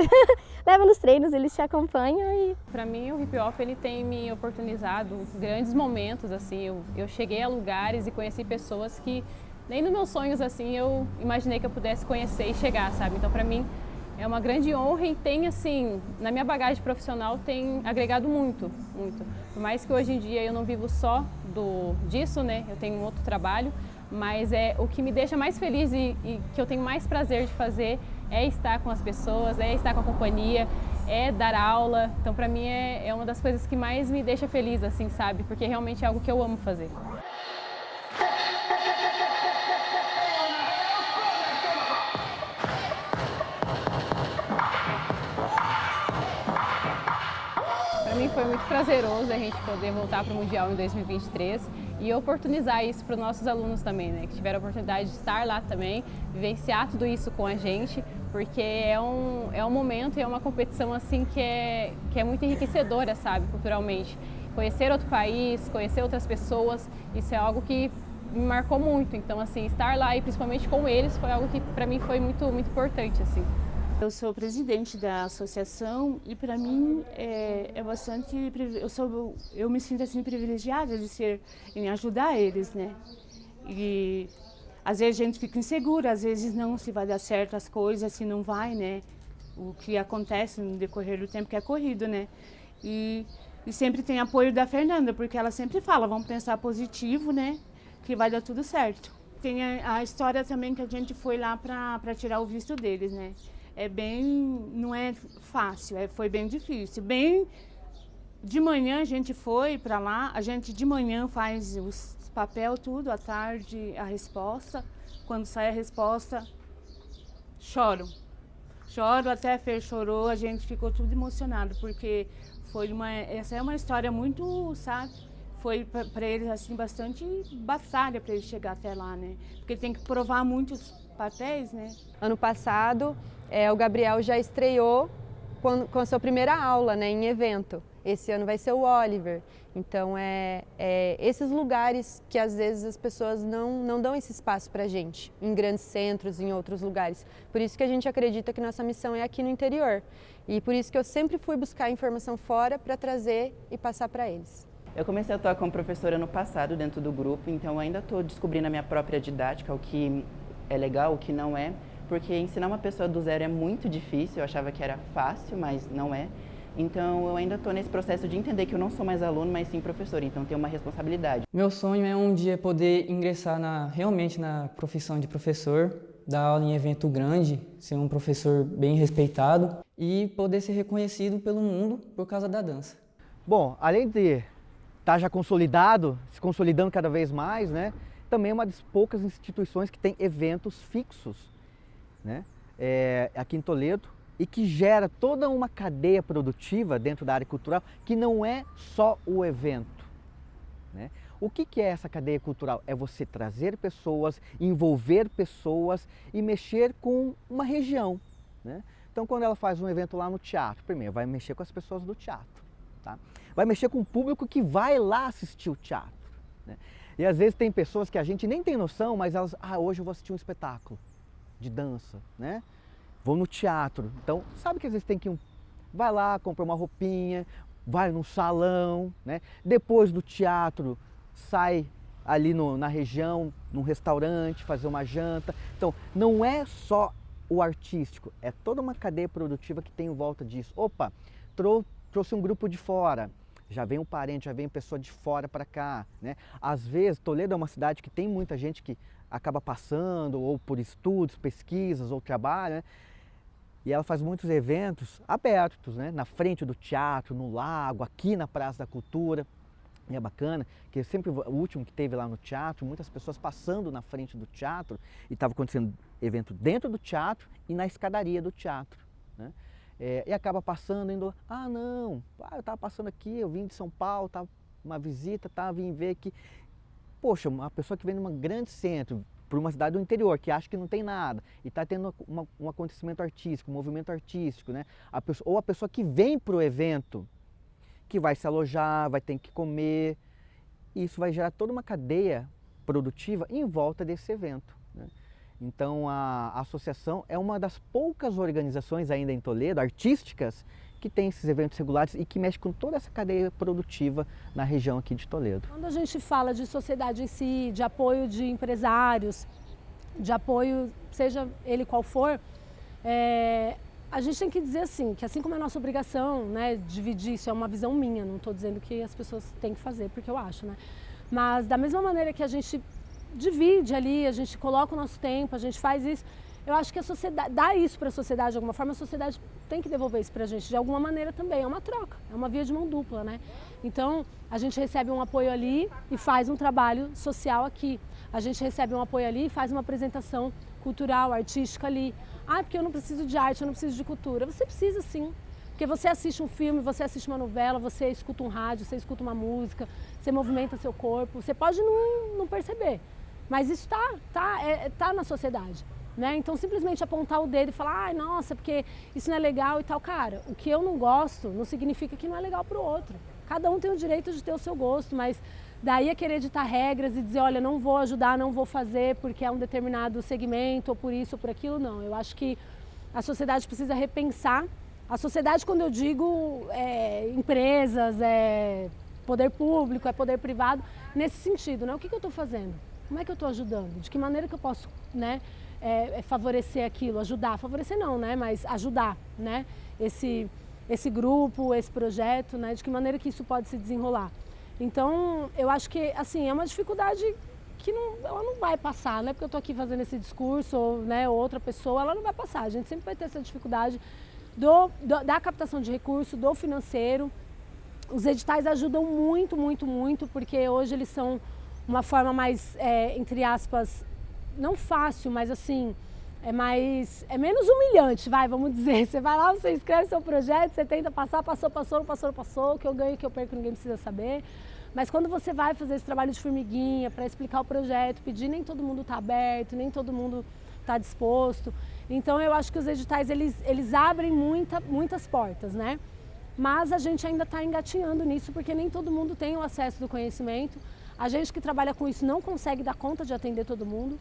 Levo nos treinos, eles te acompanham e... Para mim o hip hop ele tem me oportunizado grandes momentos, assim, eu cheguei a lugares e conheci pessoas que nem nos meus sonhos, assim, eu imaginei que eu pudesse conhecer e chegar, sabe? Então, para mim, É uma grande honra e tem, assim, na minha bagagem profissional tem agregado muito, muito. Por mais que hoje em dia eu não vivo só disso, né? Eu tenho um outro trabalho, mas o que me deixa mais feliz e que eu tenho mais prazer de fazer é estar com as pessoas, é estar com a companhia, é dar aula. Então, para mim, é uma das coisas que mais me deixa feliz, assim, sabe? Porque realmente é algo que eu amo fazer. Para mim foi muito prazeroso a gente poder voltar para o Mundial em 2023 e oportunizar isso para os nossos alunos também, né? Que tiveram a oportunidade de estar lá também, vivenciar tudo isso com a gente, porque é um momento e é uma competição assim que é muito enriquecedora, sabe, culturalmente. Conhecer outro país, conhecer outras pessoas, isso é algo que me marcou muito. Então, assim, estar lá e principalmente com eles foi algo que para mim foi muito, muito importante, assim. Eu sou presidente da associação e para mim é bastante, eu me sinto assim privilegiada em ajudar eles, né? E às vezes a gente fica insegura, às vezes não, se vai dar certo as coisas, se não vai, né? O que acontece no decorrer do tempo que é corrido, né? E sempre tem apoio da Fernanda, porque ela sempre fala, vamos pensar positivo, né? Que vai dar tudo certo. Tem a história também que a gente foi lá para tirar o visto deles, né? Não é fácil, foi bem difícil. De manhã a gente foi para lá, a gente de manhã faz os papel tudo, à tarde a resposta. Quando sai a resposta, choro. Choro, até a Fer chorou, a gente ficou tudo emocionado, porque essa é uma história muito, sabe? Foi para eles assim bastante batalha para eles chegar até lá, né? Porque tem que provar muitos papéis, né? Ano passado, o Gabriel já estreou com a sua primeira aula, né, em evento. Esse ano vai ser o Oliver. Então, esses lugares que às vezes as pessoas não dão esse espaço para a gente, em grandes centros, em outros lugares. Por isso que a gente acredita que nossa missão é aqui no interior. E por isso que eu sempre fui buscar informação fora para trazer e passar para eles. Eu comecei a atuar como professora no passado dentro do grupo, então eu ainda estou descobrindo a minha própria didática, o que é legal, o que não é, porque ensinar uma pessoa do zero é muito difícil, eu achava que era fácil, mas não é. Então eu ainda estou nesse processo de entender que eu não sou mais aluno, mas sim professor, então tenho uma responsabilidade. Meu sonho é um dia poder ingressar realmente na profissão de professor, dar aula em evento grande, ser um professor bem respeitado e poder ser reconhecido pelo mundo por causa da dança. Bom, além de estar já consolidado, se consolidando cada vez mais, né? Também é uma das poucas instituições que tem eventos fixos, né? Aqui em Toledo, e que gera toda uma cadeia produtiva dentro da área cultural, que não é só o evento, né? O que é essa cadeia cultural? É você trazer pessoas, envolver pessoas e mexer com uma região, né? Então, quando ela faz um evento lá no teatro, primeiro vai mexer com as pessoas do teatro, tá? Vai mexer com o público que vai lá assistir o teatro, né? E às vezes tem pessoas que a gente nem tem noção, mas elas, hoje eu vou assistir um espetáculo de dança, né? Vou no teatro. Então, sabe que às vezes tem que vai lá, compra uma roupinha, vai num salão, né? Depois do teatro, sai ali na região, num restaurante, fazer uma janta. Então, não é só o artístico, é toda uma cadeia produtiva que tem em volta disso. Opa, trouxe um grupo de fora. Já vem um parente, já vem pessoa de fora para cá, né? Às vezes, Toledo é uma cidade que tem muita gente que acaba passando, ou por estudos, pesquisas, ou trabalho, né? E ela faz muitos eventos abertos, né? Na frente do teatro, no lago, aqui na Praça da Cultura. E é bacana, que sempre o último que teve lá no teatro, muitas pessoas passando na frente do teatro, e estava acontecendo evento dentro do teatro e na escadaria do teatro, né? E acaba passando, indo, eu estava passando aqui, eu vim de São Paulo, estava uma visita, vim ver aqui. Poxa, uma pessoa que vem num grande centro, para uma cidade do interior, que acha que não tem nada, e está tendo um acontecimento artístico, um movimento artístico, né? Ou a pessoa que vem para o evento, que vai se alojar, vai ter que comer, e isso vai gerar toda uma cadeia produtiva em volta desse evento, né? Então a associação é uma das poucas organizações ainda em Toledo, artísticas, que tem esses eventos regulares e que mexe com toda essa cadeia produtiva na região aqui de Toledo. Quando a gente fala de sociedade em si, de apoio de empresários, de apoio, seja ele qual for, a gente tem que dizer assim, que assim como é nossa obrigação, né, dividir, isso é uma visão minha, não estou dizendo que as pessoas têm que fazer, porque eu acho, né? Mas da mesma maneira que a gente divide ali, a gente coloca o nosso tempo, a gente faz isso, eu acho que a sociedade, dá isso para a sociedade de alguma forma, a sociedade tem que devolver isso para a gente de alguma maneira também, é uma troca, é uma via de mão dupla, né? Então, a gente recebe um apoio ali e faz um trabalho social aqui, a gente recebe um apoio ali e faz uma apresentação cultural, artística ali. Ah, porque eu não preciso de arte, eu não preciso de cultura. Você precisa sim, porque você assiste um filme, você assiste uma novela, você escuta um rádio, você escuta uma música, você movimenta seu corpo, você pode não perceber, mas isso tá na sociedade. Né? Então, simplesmente apontar o dedo e falar, ai, nossa, porque isso não é legal e tal. Cara, o que eu não gosto não significa que não é legal para o outro. Cada um tem o direito de ter o seu gosto, mas daí a querer ditar regras e dizer, olha, não vou ajudar, não vou fazer porque é um determinado segmento, ou por isso, ou por aquilo, não. Eu acho que a sociedade precisa repensar. A sociedade, quando eu digo empresas, poder público, poder privado, nesse sentido, né? O que eu estou fazendo? Como é que eu estou ajudando? De que maneira que eu posso, né? Favorecer aquilo, ajudar, favorecer não, né, mas ajudar, né, esse grupo, esse projeto, né, de que maneira que isso pode se desenrolar. Então, eu acho que, assim, é uma dificuldade que ela não vai passar, não é porque eu estou aqui fazendo esse discurso, ou, né, outra pessoa, ela não vai passar, a gente sempre vai ter essa dificuldade da captação de recursos, do financeiro. Os editais ajudam muito, muito, muito, porque hoje eles são uma forma mais, entre aspas, não fácil, mas assim, é menos humilhante, vamos dizer. Você vai lá, você escreve seu projeto, você tenta passar, passou, não passou, o que eu ganho, o que eu perco, ninguém precisa saber. Mas quando você vai fazer esse trabalho de formiguinha para explicar o projeto, pedir, nem todo mundo está aberto, nem todo mundo está disposto. Então eu acho que os editais, eles abrem muitas portas, né? Mas a gente ainda está engatinhando nisso, porque nem todo mundo tem o acesso do conhecimento. A gente que trabalha com isso não consegue dar conta de atender todo mundo.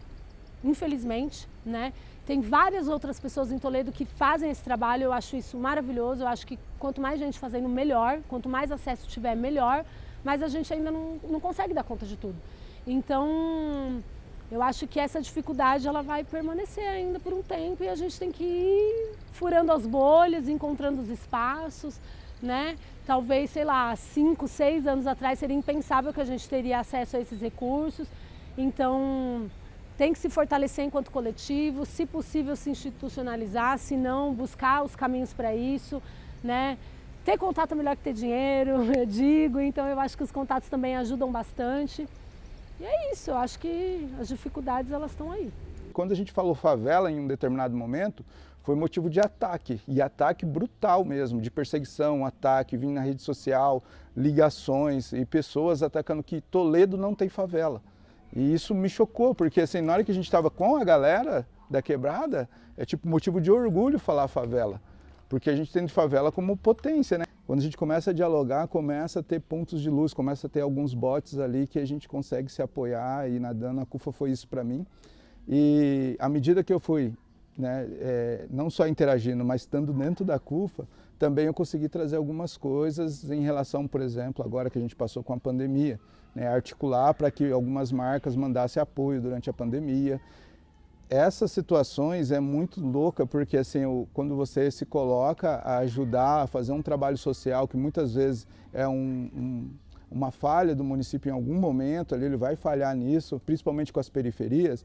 Infelizmente, né? Tem várias outras pessoas em Toledo que fazem esse trabalho, eu acho isso maravilhoso, eu acho que quanto mais gente fazendo, melhor, quanto mais acesso tiver, melhor, mas a gente ainda não consegue dar conta de tudo. Então, eu acho que essa dificuldade ela vai permanecer ainda por um tempo e a gente tem que ir furando as bolhas, encontrando os espaços, né? Talvez, sei lá, 5, 6 anos atrás seria impensável que a gente teria acesso a esses recursos, então tem que se fortalecer enquanto coletivo, se possível se institucionalizar, se não buscar os caminhos para isso, né? Ter contato é melhor que ter dinheiro, eu digo, então eu acho que os contatos também ajudam bastante. E é isso, eu acho que as dificuldades elas estão aí. Quando a gente falou favela em um determinado momento, foi motivo de ataque, e ataque brutal mesmo, de perseguição, ataque, vindo na rede social, ligações e pessoas atacando que Toledo não tem favela. E isso me chocou, porque assim, na hora que a gente estava com a galera da quebrada, é tipo motivo de orgulho falar favela, porque a gente tem de favela como potência, né? Quando a gente começa a dialogar, começa a ter pontos de luz, começa a ter alguns botes ali que a gente consegue se apoiar, e nadando a CUFA foi isso para mim. E à medida que eu fui, né, não só interagindo, mas estando dentro da CUFA, também eu consegui trazer algumas coisas em relação, por exemplo, agora que a gente passou com a pandemia, né, articular para que algumas marcas mandassem apoio durante a pandemia. Essas situações é muito louca, porque assim, quando você se coloca a ajudar, a fazer um trabalho social, que muitas vezes é uma falha do município em algum momento, ali ele vai falhar nisso, principalmente com as periferias,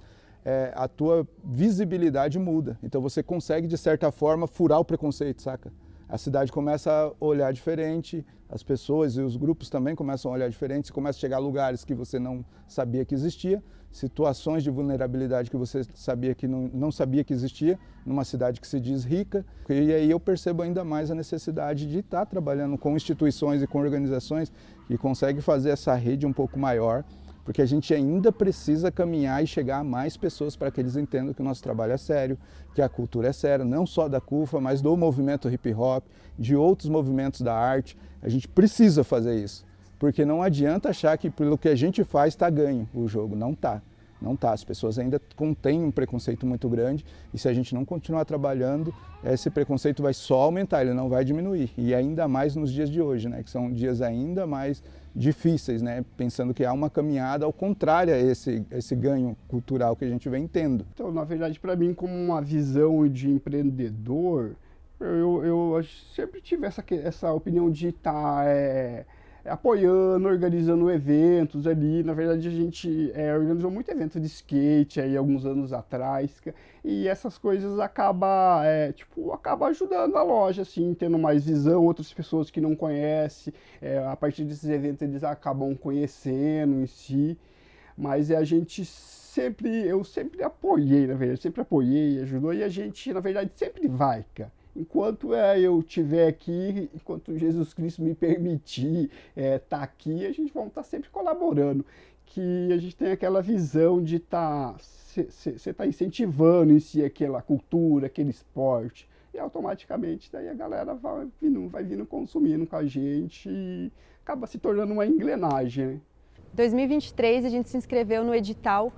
a tua visibilidade muda. Então você consegue, de certa forma, furar o preconceito, saca? A cidade começa a olhar diferente, as pessoas e os grupos também começam a olhar diferente, você começa a chegar a lugares que você não sabia que existia, situações de vulnerabilidade que você sabia que não sabia que existia, numa cidade que se diz rica. E aí eu percebo ainda mais a necessidade de estar trabalhando com instituições e com organizações que conseguem fazer essa rede um pouco maior, porque a gente ainda precisa caminhar e chegar a mais pessoas para que eles entendam que o nosso trabalho é sério, que a cultura é séria, não só da CUFA, mas do movimento hip hop, de outros movimentos da arte. A gente precisa fazer isso, porque não adianta achar que pelo que a gente faz está ganho o jogo, não está. Não está, as pessoas ainda contêm um preconceito muito grande e se a gente não continuar trabalhando, esse preconceito vai só aumentar, ele não vai diminuir. E ainda mais nos dias de hoje, né, que são dias ainda mais difíceis, né, pensando que há uma caminhada ao contrário a esse ganho cultural que a gente vem tendo. Então, na verdade, para mim, como uma visão de empreendedor, Eu sempre tive essa opinião de estar apoiando, organizando eventos ali. Na verdade, a gente organizou muito evento de skate aí alguns anos atrás, e essas coisas acaba ajudando a loja, assim, tendo mais visão, outras pessoas que não conhecem, a partir desses eventos eles acabam conhecendo em si, mas eu sempre apoiei, na verdade, sempre apoiei, ajudou, e a gente, na verdade, sempre vai, cara. Enquanto eu estiver aqui, enquanto Jesus Cristo me permitir estar aqui, a gente vai estar sempre colaborando. Que a gente tem aquela visão de você tá incentivando em si aquela cultura, aquele esporte. E automaticamente daí a galera vai vindo consumindo com a gente e acaba se tornando uma engrenagem, né? 2023 a gente se inscreveu no edital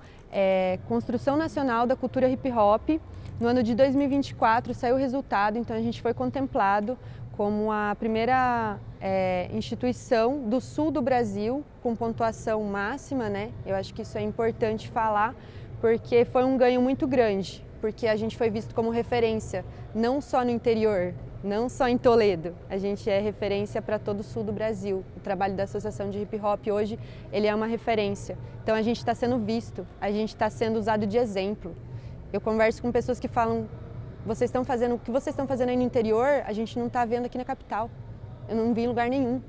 Construção Nacional da Cultura Hip Hop. No ano de 2024 saiu o resultado, então a gente foi contemplado como a primeira instituição do sul do Brasil com pontuação máxima, né? Eu acho que isso é importante falar, porque foi um ganho muito grande, porque a gente foi visto como referência, não só no interior, não só em Toledo, a gente é referência para todo o sul do Brasil. O trabalho da Associação de Hip Hop hoje, ele é uma referência. Então a gente está sendo visto, a gente está sendo usado de exemplo. Eu converso com pessoas que falam, o que vocês estão fazendo aí no interior, a gente não está vendo aqui na capital. Eu não vi em lugar nenhum.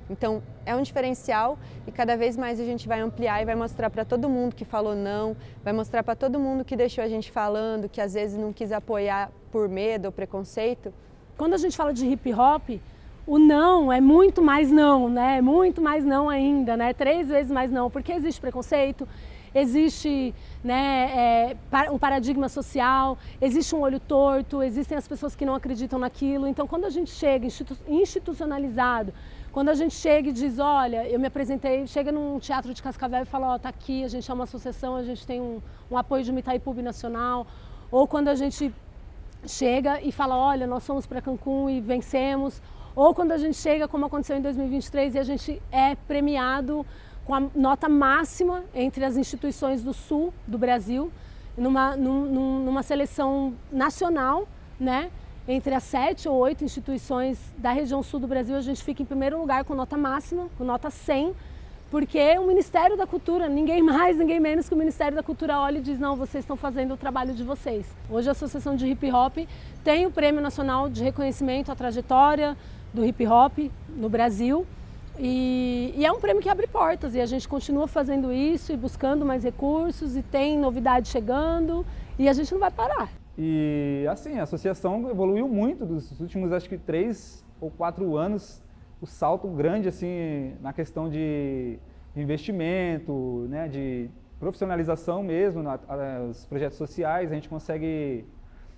Então, é um diferencial e cada vez mais a gente vai ampliar e vai mostrar para todo mundo que falou não, vai mostrar para todo mundo que deixou a gente falando, que às vezes não quis apoiar por medo ou preconceito. Quando a gente fala de hip hop, o não é muito mais não, né? Muito mais não ainda, né? 3 vezes mais não, porque existe preconceito, existe, né, um paradigma social, existe um olho torto, existem as pessoas que não acreditam naquilo. Então, quando a gente chega institucionalizado, quando a gente chega e diz, olha, eu me apresentei, chega num teatro de Cascavel e fala, ó, tá aqui, a gente é uma associação, a gente tem um apoio de uma Itaipu Nacional, ou quando a gente chega e fala, olha, nós fomos para Cancún e vencemos, ou quando a gente chega, como aconteceu em 2023, e a gente é premiado com a nota máxima entre as instituições do sul do Brasil, numa seleção nacional, né? Entre as 7 ou 8 instituições da região sul do Brasil, a gente fica em primeiro lugar com nota máxima, com nota 100, porque o Ministério da Cultura, ninguém mais, ninguém menos que o Ministério da Cultura olha e diz, não, vocês estão fazendo o trabalho de vocês. Hoje a Associação de Hip Hop tem o Prêmio Nacional de Reconhecimento à Trajetória do Hip Hop no Brasil, e é um prêmio que abre portas, e a gente continua fazendo isso e buscando mais recursos, e tem novidade chegando, e a gente não vai parar. E assim, a associação evoluiu muito dos últimos, acho que 3 ou 4 anos, o salto grande assim na questão de investimento, né, de profissionalização mesmo, os projetos sociais, a gente consegue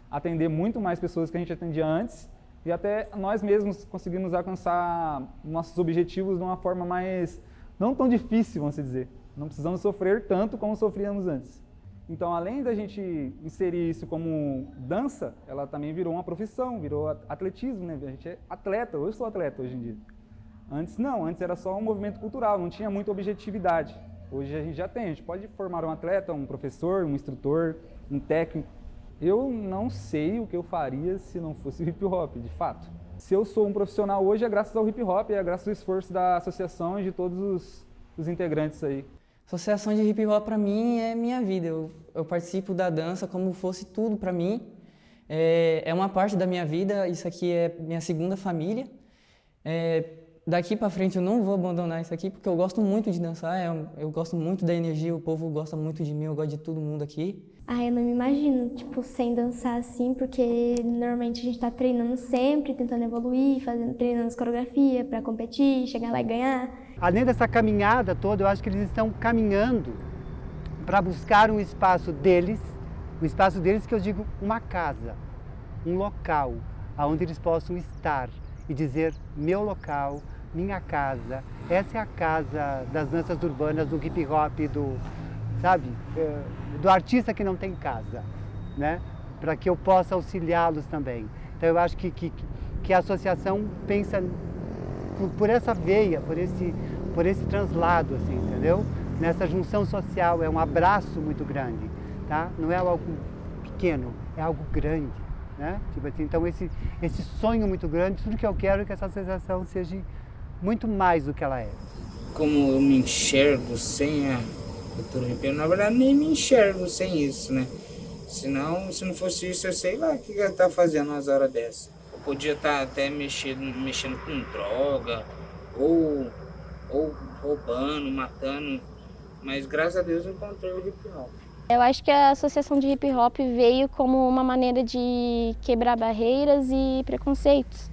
atender muito mais pessoas que a gente atendia antes, e até nós mesmos conseguimos alcançar nossos objetivos de uma forma mais, não tão difícil, vamos dizer. Não precisamos sofrer tanto como sofríamos antes. Então, além da gente inserir isso como dança, ela também virou uma profissão, virou atletismo, né? A gente é atleta, eu sou atleta hoje em dia. Antes não, antes era só um movimento cultural, não tinha muita objetividade. Hoje a gente já tem, a gente pode formar um atleta, um professor, um instrutor, um técnico. Eu não sei o que eu faria se não fosse o hip hop, de fato. Se eu sou um profissional hoje é graças ao hip hop, é graças ao esforço da associação e de todos os integrantes aí. Associação de hip hop para mim é minha vida. Eu participo da dança como fosse tudo para mim. É uma parte da minha vida, isso aqui é minha segunda família. Daqui para frente eu não vou abandonar isso aqui porque eu gosto muito de dançar, eu gosto muito da energia, o povo gosta muito de mim, eu gosto de todo mundo aqui. Eu não me imagino, sem dançar assim, porque normalmente a gente tá treinando sempre, tentando evoluir, treinando as coreografias para competir, chegar lá e ganhar. Além dessa caminhada toda, eu acho que eles estão caminhando para buscar um espaço deles que eu digo uma casa, um local, onde eles possam estar e dizer meu local, minha casa, essa é a casa das danças urbanas, do hip hop, do artista que não tem casa, né? Para que eu possa auxiliá-los também. Então eu acho que a associação pensa por essa veia, por esse translado, assim, entendeu? Nessa junção social, é um abraço muito grande, tá? Não é algo pequeno, é algo grande, né? Tipo assim, então esse sonho muito grande, tudo que eu quero é que essa associação seja muito mais do que ela é. Como eu me enxergo sem a cultura hippie, na verdade nem me enxergo sem isso, né? Senão, se não fosse isso, eu sei lá o que eu tava fazendo umas horas dessas. Eu podia estar até mexendo com droga, ou roubando, matando, mas graças a Deus eu encontrei o hip hop. Eu acho que a associação de hip hop veio como uma maneira de quebrar barreiras e preconceitos.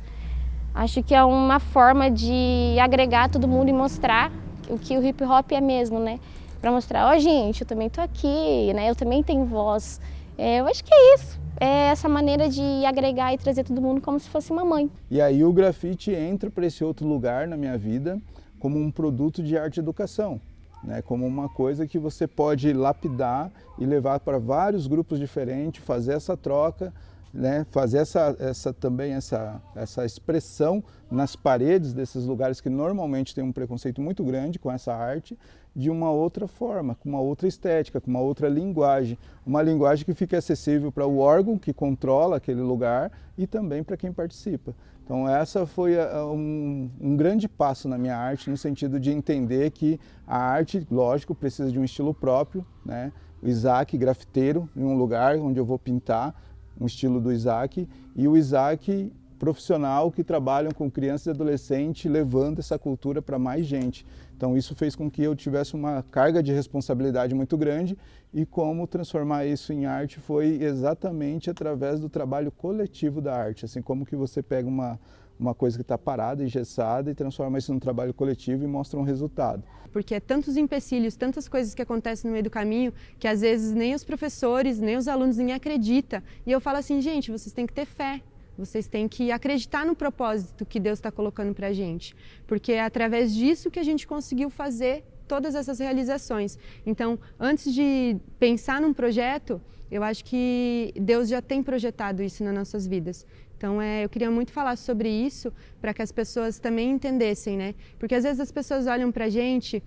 Acho que é uma forma de agregar todo mundo e mostrar o que o hip hop é mesmo, né? Para mostrar, ó, gente, eu também tô aqui, né? Eu também tenho voz. Eu acho que é isso. É essa maneira de agregar e trazer todo mundo como se fosse uma mãe. E aí o grafite entra para esse outro lugar na minha vida como um produto de arte e educação, né? Como uma coisa que você pode lapidar e levar para vários grupos diferentes, fazer essa troca, né? Fazer essa expressão nas paredes desses lugares que normalmente tem um preconceito muito grande com essa arte, de uma outra forma, com uma outra estética, com uma outra linguagem. Uma linguagem que fique acessível para o órgão que controla aquele lugar e também para quem participa. Então essa foi um grande passo na minha arte, no sentido de entender que a arte, lógico, precisa de um estilo próprio, né? O Isaac, grafiteiro, em um lugar onde eu vou pintar, um estilo do Isaac, e o Isaac profissional que trabalham com crianças e adolescentes, levando essa cultura para mais gente. Então isso fez com que eu tivesse uma carga de responsabilidade muito grande, e como transformar isso em arte foi exatamente através do trabalho coletivo da arte, assim como que você pega uma coisa que está parada, engessada, e transforma isso num trabalho coletivo e mostra um resultado. Porque é tantos empecilhos, tantas coisas que acontecem no meio do caminho, que às vezes nem os professores, nem os alunos nem acreditam. E eu falo assim, gente, vocês têm que ter fé. Vocês têm que acreditar no propósito que Deus está colocando para a gente, porque é através disso que a gente conseguiu fazer todas essas realizações. Então, antes de pensar num projeto, eu acho que Deus já tem projetado isso nas nossas vidas. Então, eu queria muito falar sobre isso para que as pessoas também entendessem, né? Porque às vezes as pessoas olham para a gente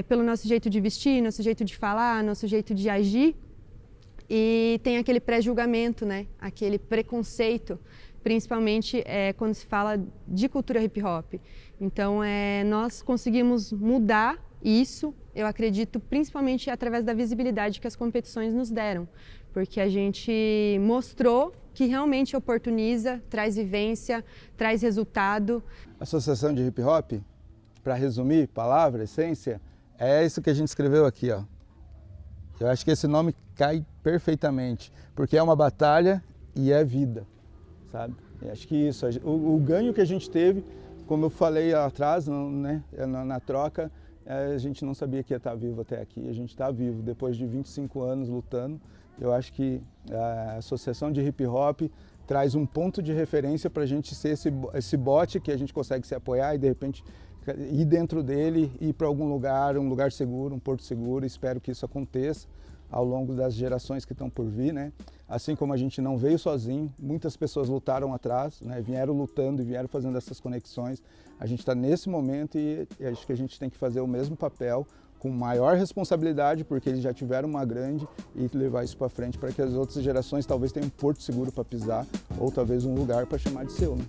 pelo nosso jeito de vestir, nosso jeito de falar, nosso jeito de agir, e tem aquele pré-julgamento, né? Aquele preconceito, principalmente quando se fala de cultura hip hop. Então, nós conseguimos mudar isso, eu acredito, principalmente através da visibilidade que as competições nos deram, porque a gente mostrou que realmente oportuniza, traz vivência, traz resultado. Associação de hip hop, para resumir, palavra, essência, é isso que a gente escreveu aqui, ó. Eu acho que esse nome cai perfeitamente, porque é uma batalha e é vida, sabe? Eu acho que isso, o ganho que a gente teve, como eu falei atrás, né, na troca, a gente não sabia que ia estar vivo até aqui, a gente está vivo depois de 25 anos lutando. Eu acho que a Associação de Hip Hop traz um ponto de referência para a gente ser esse bote que a gente consegue se apoiar e de repente ir dentro dele, ir para algum lugar, um lugar seguro, um porto seguro. Espero que isso aconteça ao longo das gerações que estão por vir, né? Assim como a gente não veio sozinho, muitas pessoas lutaram atrás, né? Vieram lutando e vieram fazendo essas conexões. A gente está nesse momento e acho que a gente tem que fazer o mesmo papel, com maior responsabilidade, porque eles já tiveram uma grande, e levar isso para frente para que as outras gerações talvez tenham um porto seguro para pisar, ou talvez um lugar para chamar de seu, né?